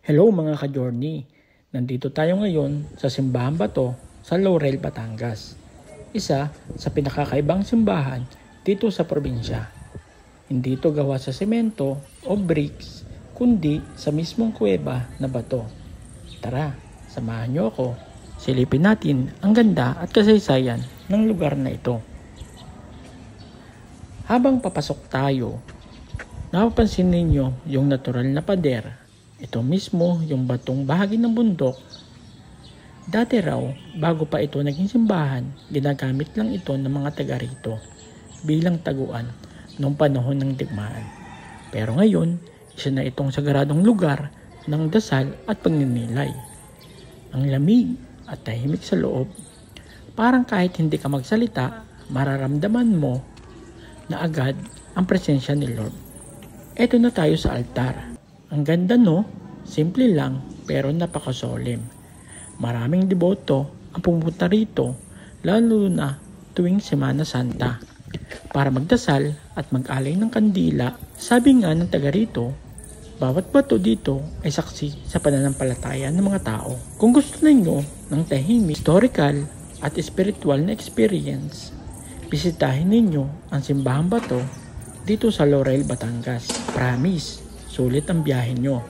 Hello mga ka-journey! Nandito tayo ngayon sa Simbahan Bato sa Laurel, Batangas. Isa sa pinakakaibang simbahan dito sa probinsya. Hindi ito gawa sa semento o bricks, kundi sa mismong kuweba na bato. Tara, samahan niyo ako. Silipin natin ang ganda at kasaysayan ng lugar na ito. Habang papasok tayo, napapansin ninyo yung natural na pader. Ito mismo yung batong bahagi ng bundok. Dati raw, bago pa ito naging simbahan, ginagamit lang ito ng mga taga rito bilang taguan noong panahon ng digmaan. Pero ngayon, isa na itong sagaradong lugar ng dasal at pagninilay. Ang lamig at tahimik sa loob, parang kahit hindi ka magsalita, mararamdaman mo na agad ang presensya ni Lord. Eto na tayo sa altar. Ang ganda no? Simple lang pero napakasolemn. Maraming deboto ang pumunta rito lalo na tuwing Semana Santa para magdasal at mag-alay ng kandila. Sabi nga ng taga rito, bawat bato dito ay saksi sa pananampalataya ng mga tao. Kung gusto ninyo ng tahimik, historical at spiritual na experience, bisitahin ninyo ang Simbahan Bato dito sa Laurel, Batangas. Promise, sulit ang biyahe nyo.